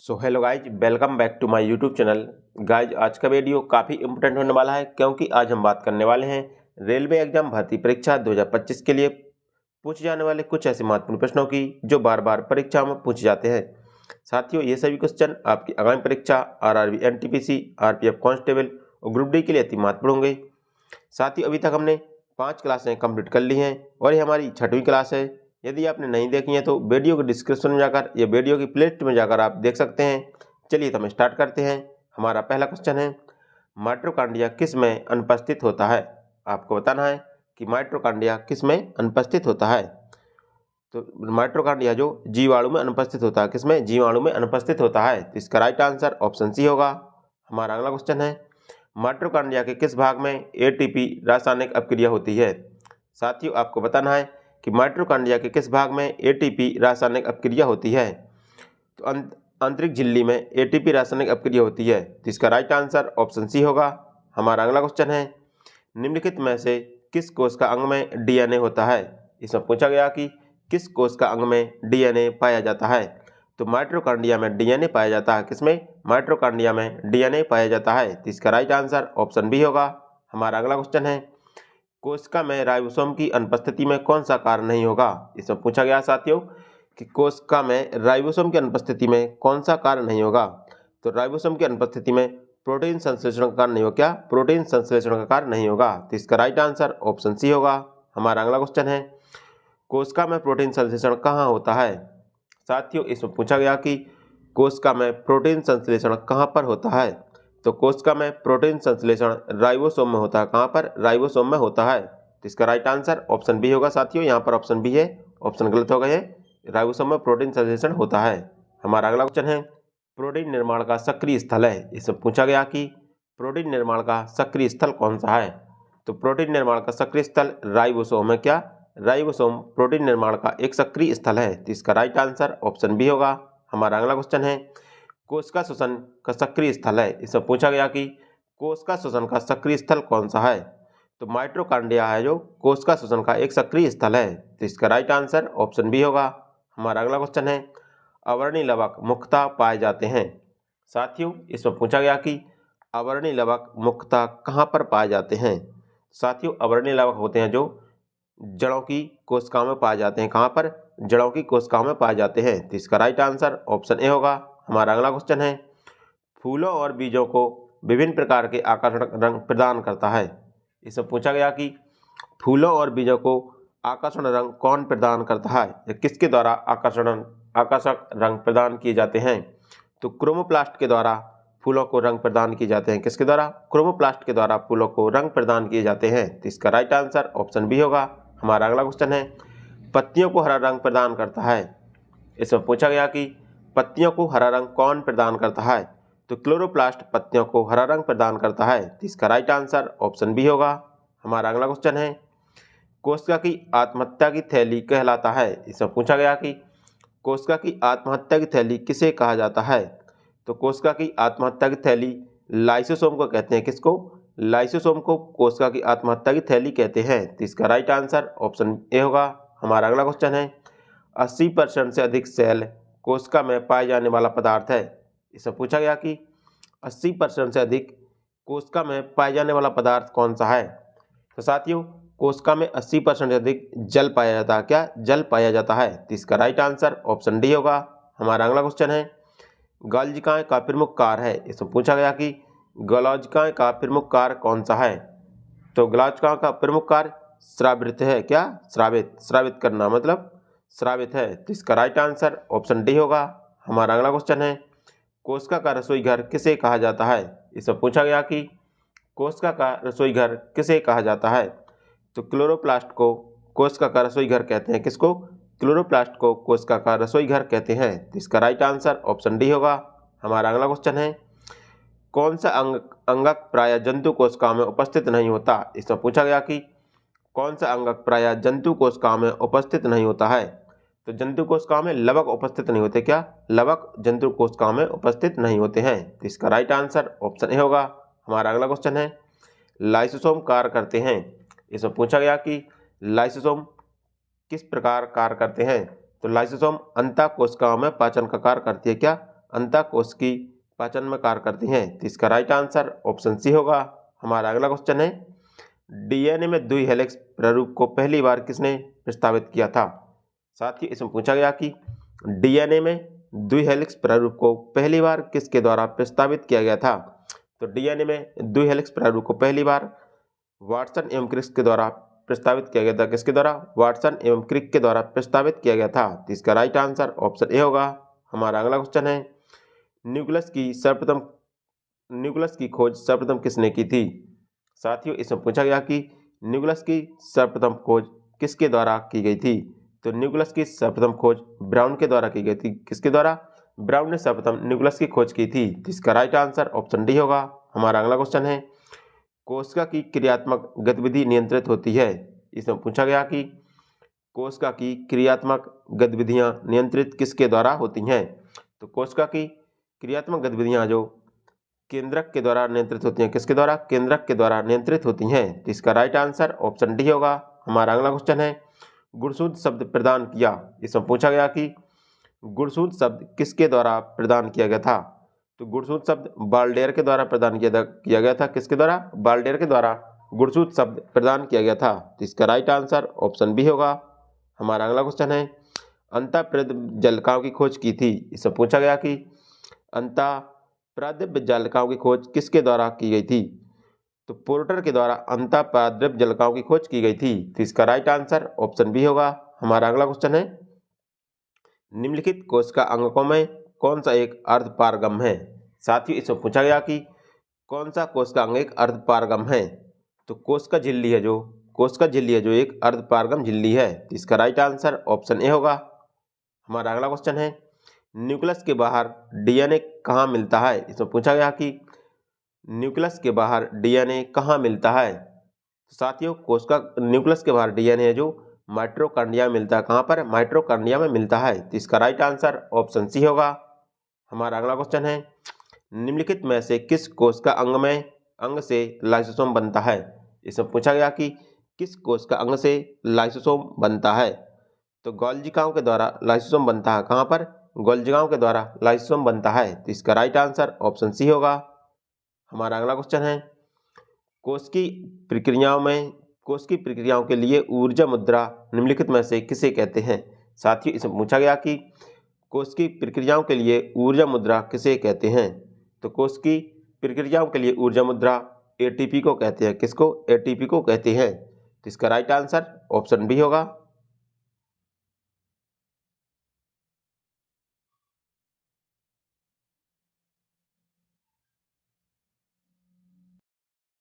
So hello guys, welcome back to my YouTube channel. Guys, आज का video काफ़ी important होने वाला है क्योंकि आज हम बात करने वाले हैं रेलवे एग्जाम भर्ती परीक्षा 2025 के लिए पूछे जाने वाले कुछ ऐसे महत्वपूर्ण प्रश्नों की जो बार बार परीक्षा में पूछे जाते हैं। साथियों, ये सभी क्वेश्चन आपकी आगामी परीक्षा आरआरबी, एनटीपीसी, आरपीएफ कांस्टेबल और ग्रुप डी के लिए अति महत्वपूर्ण होंगे। साथियों, अभी तक हमने 5 क्लासें कंप्लीट कर ली हैं और ये हमारी 6वीं क्लास है। यदि आपने नहीं देखी है तो वीडियो के डिस्क्रिप्शन में जाकर या वीडियो की प्लेलिस्ट में जाकर आप देख सकते हैं। चलिए तो हम स्टार्ट करते हैं। हमारा पहला क्वेश्चन है, माइटोकॉन्ड्रिया किस में अनुपस्थित होता है? आपको बताना है कि माइटोकॉन्ड्रिया किस में अनुपस्थित होता है। तो माइटोकॉन्ड्रिया जो जीवाणु में अनुपस्थित होता है, किसमें? जीवाणु में अनुपस्थित होता है। तो इसका राइट आंसर ऑप्शन सी होगा। हमारा अगला क्वेश्चन है, माइटोकॉन्ड्रिया के किस भाग में एटीपी रासायनिक अपक्रिया होती है? साथियों, आपको बताना है कि माइटोकॉन्ड्रिया के किस भाग में एटीपी रासायनिक अपक्रिया होती है। तो आंतरिक झिल्ली में एटीपी रासायनिक अपक्रिया होती है। तो इसका राइट आंसर ऑप्शन सी होगा। हमारा अगला क्वेश्चन है, निम्नलिखित में से किस कोष का अंग में डीएनए होता है? इसमें पूछा गया कि किस कोष का अंग में डीएनए पाया जाता है। तो माइटोकॉन्ड्रिया में डीएनए पाया जाता है। किसमें? माइटोकॉन्ड्रिया में डीएनए पाया जाता है। तो इसका राइट आंसर ऑप्शन बी होगा। हमारा अगला क्वेश्चन है, कोशिका में राइबोसोम की अनुपस्थिति में कौन सा कार्य नहीं होगा? इसमें पूछा गया साथियों कि कोशिका में राइबोसोम की अनुपस्थिति में कौन सा कार्य नहीं होगा। तो राइबोसोम की अनुपस्थिति में प्रोटीन संश्लेषण का कार्य नहीं होगा। क्या? प्रोटीन संश्लेषण का कार्य नहीं होगा। तो इसका राइट आंसर ऑप्शन सी होगा। हमारा अगला क्वेश्चन है, कोशिका में प्रोटीन संश्लेषण कहाँ होता है? साथियों, इसमें पूछा गया कि कोशिका में प्रोटीन संश्लेषण कहाँ पर होता है। तो कोशिका में प्रोटीन संश्लेषण राइबोसोम में होता है। कहाँ पर? राइबोसोम में होता है। तो इसका राइट आंसर ऑप्शन बी होगा। साथियों, यहाँ पर ऑप्शन बी है, ऑप्शन गलत हो गए हैं। राइबोसोम में प्रोटीन संश्लेषण होता है। हमारा अगला क्वेश्चन है, प्रोटीन निर्माण का सक्रिय स्थल है। इसमें पूछा गया कि प्रोटीन निर्माण का सक्रिय स्थल कौन सा है। तो प्रोटीन निर्माण का सक्रिय स्थल राइबोसोम है। क्या? राइबोसोम प्रोटीन निर्माण का एक सक्रिय स्थल है। तो इसका राइट आंसर ऑप्शन बी होगा। हमारा अगला क्वेश्चन है, कोशिका श्वसन का सक्रिय स्थल है। इसमें पूछा गया कि कोशिका श्वसन का सक्रिय स्थल कौन सा है। तो माइटोकॉन्ड्रिया है जो कोशिका श्वसन का एक सक्रिय स्थल है। तो इसका राइट आंसर ऑप्शन बी होगा। हमारा अगला क्वेश्चन है, अवर्णीय लवक मुख्यतः पाए जाते हैं। साथियों, इसमें पूछा गया कि अवर्णीय लवक मुख्यतः कहाँ पर पाए जाते हैं। साथियों, अवर्णीय लवक होते हैं जो जड़ों की कोशिकाओं में पाए जाते हैं। कहाँ पर? जड़ों की कोशिकाओं में पाए जाते हैं। तो इसका राइट आंसर ऑप्शन ए होगा। हमारा अगला क्वेश्चन है, फूलों और बीजों को विभिन्न प्रकार के आकर्षक रंग प्रदान करता है। इसमें पूछा गया कि फूलों और बीजों को आकर्षण रंग कौन प्रदान करता है या किसके द्वारा आकर्षक रंग प्रदान किए जाते हैं। तो क्रोमोप्लास्ट के द्वारा फूलों को रंग प्रदान किए जाते हैं। किसके द्वारा? क्रोमोप्लास्ट के द्वारा फूलों को रंग प्रदान किए जाते हैं। तो इसका राइट आंसर ऑप्शन बी होगा। हमारा अगला क्वेश्चन है, पत्तियों को हरा रंग प्रदान करता है। इसमें पूछा गया कि पत्तियों को हरा रंग कौन प्रदान करता है। तो क्लोरोप्लास्ट पत्तियों को हरा रंग प्रदान करता है। तो इसका राइट आंसर ऑप्शन बी होगा। हमारा अगला क्वेश्चन है, कोशिका की आत्महत्या की थैली कहलाता है। इसमें पूछा गया कि कोशिका की आत्महत्या की थैली किसे कहा जाता है। तो कोशिका की आत्महत्या की थैली लाइसोसोम को कहते हैं। किसको? लाइसोसोम को कोशिका की आत्महत्या की थैली कहते हैं। तो इसका राइट आंसर ऑप्शन ए होगा। हमारा अगला क्वेश्चन है, 80% से अधिक सेल कोशिका में पाए जाने वाला पदार्थ है। इससे पूछा गया कि 80% से अधिक कोशिका में पाए जाने वाला पदार्थ कौन सा है। तो साथियों, कोशिका में 80% से अधिक जल पाया जाता है। क्या? जल पाया जाता है। तो इसका राइट आंसर ऑप्शन डी होगा। हमारा अगला क्वेश्चन है, गॉल्जिकाएं का प्रमुख कार्य है। इसमें पूछा गया कि गॉल्जिकाएं का प्रमुख कार्य कौन सा है। तो गॉल्जिकाओं का प्रमुख कार्य स्रावित है। क्या? स्रावित करना, मतलब स्रावित है। तो इसका राइट आंसर ऑप्शन डी होगा। हमारा अगला क्वेश्चन है, कोशिका का रसोई घर किसे कहा जाता है। इसमें पूछा गया कि कोशिका का रसोई घर किसे कहा जाता है। तो क्लोरोप्लास्ट को कोशिका का रसोई घर कहते हैं। किसको? क्लोरोप्लास्ट को कोशिका का रसोई घर कहते हैं। तो इसका राइट आंसर ऑप्शन डी होगा। हमारा अगला क्वेश्चन है, कौन सा अंगक प्रायः जंतु कोशिकाओं में उपस्थित नहीं होता। इसमें पूछा गया कि कौन सा अंगक प्रायः जंतु कोशिकाओं में उपस्थित नहीं होता है। तो जंतु कोशिकाओं में लवक उपस्थित नहीं होते। क्या? लवक जंतु कोशिकाओं में उपस्थित नहीं होते हैं। तो इसका राइट आंसर ऑप्शन ए होगा। हमारा अगला क्वेश्चन है, लाइसोसोम कार्य करते हैं। इसमें पूछा गया कि लाइसोसोम किस प्रकार कार्य करते हैं। तो लाइसोसोम अंतः कोशिकाओं में पाचन का कार्य करती है। क्या? अंतःकोश की पाचन में कार्य करती हैं। तो इसका राइट आंसर ऑप्शन सी होगा। हमारा अगला क्वेश्चन है, डीएनए में द्वि हेलिक्स प्रारूप को पहली बार किसने प्रस्तावित किया था? साथ ही इसमें पूछा गया कि डीएनए में द्वि हेलिक्स प्रारूप को पहली बार किसके द्वारा प्रस्तावित किया गया था? तो डीएनए में द्वि हेलिक्स प्रारूप को पहली बार वाटसन एवं क्रिक के द्वारा प्रस्तावित किया गया था। किसके द्वारा? वाटसन एवं क्रिक के द्वारा प्रस्तावित किया गया था। तो इसका राइट आंसर ऑप्शन ए होगा। हमारा अगला क्वेश्चन है, न्यूक्लियस की खोज सर्वप्रथम किसने की थी? साथियों इसमें पूछा गया कि न्यूक्लियस की सर्वप्रथम खोज किसके द्वारा की गई थी? तो न्यूक्लियस की सर्वप्रथम खोज ब्राउन के द्वारा की गई थी। किसके द्वारा? ब्राउन ने सर्वप्रथम न्यूक्लियस की खोज की थी। इसका राइट आंसर ऑप्शन डी होगा। हमारा अगला क्वेश्चन है, कोशिका की क्रियात्मक गतिविधि नियंत्रित होती है। इसमें पूछा गया कि कोशिका की क्रियात्मक गतिविधियां नियंत्रित किसके द्वारा होती हैं? तो कोशिका की क्रियात्मक गतिविधियां जो केंद्रक के द्वारा नियंत्रित होती हैं। किसके द्वारा? केंद्रक के द्वारा नियंत्रित होती हैं। तो इसका राइट आंसर ऑप्शन डी होगा। हमारा अगला क्वेश्चन है, गुणसूत्र शब्द प्रदान किया। इसमें पूछा गया कि गुणसूत्र शब्द किसके द्वारा प्रदान किया गया था? तो गुणसूत्र शब्द बाल्डेयर के द्वारा प्रदान किया गया था। किसके द्वारा? बाल्डेयर के द्वारा गुणसूत्र शब्द प्रदान किया गया था। तो इसका राइट आंसर ऑप्शन बी होगा। हमारा अगला क्वेश्चन है, अंतःप्राद्रव्य जालिकाओं की खोज की थी। इसमें पूछा गया कि अंतःप्राद्रव्य जालिकाओं की खोज किसके द्वारा की गई थी? तो पोर्टर के द्वारा अंतःप्राद्रव्य जालिकाओं की खोज की गई थी। तो इसका राइट आंसर ऑप्शन बी होगा। हमारा अगला क्वेश्चन है, निम्नलिखित कोशिका अंगकों में कौन सा एक अर्धपारगम है? साथियों इसमें पूछा गया कि कौन सा कोशिका अंग एक अर्धपारगम है? तो कोशिका झिल्ली है जो एक अर्धपारगम झिल्ली है। तो इसका राइट आंसर ऑप्शन ए होगा। हमारा अगला क्वेश्चन है, न्यूक्लियस के बाहर डीएनए कहाँ मिलता है? इसमें पूछा गया कि न्यूक्लियस के बाहर डीएनए कहाँ मिलता है? तो साथियों कोशिका न्यूक्लियस के बाहर डीएनए जो माइटोकॉन्ड्रिया में मिलता है। कहाँ पर? माइटोकॉन्ड्रिया में मिलता है। तो इसका राइट आंसर ऑप्शन सी होगा। हमारा अगला क्वेश्चन है, निम्नलिखित में से किस कोशिका अंग से लाइसोसोम बनता है? इसमें पूछा गया कि किस कोशिका अंग से लाइसोसोम बनता है? तो गोल्जिकाओं के द्वारा लाइसोसोम बनता है। कहाँ पर? गोल्जिकाओं के द्वारा लाइसोसोम बनता है। तो इसका राइट आंसर ऑप्शन सी होगा। हमारा अगला क्वेश्चन है, कोश की प्रक्रियाओं के लिए ऊर्जा मुद्रा निम्नलिखित में से किसे कहते हैं? साथियों इसमें पूछा गया कि कोश की प्रक्रियाओं के लिए ऊर्जा मुद्रा किसे कहते हैं? तो कोश की प्रक्रियाओं के लिए ऊर्जा मुद्रा एटीपी को कहते हैं। किसको? एटीपी को कहते हैं। तो इसका राइट आंसर ऑप्शन बी होगा।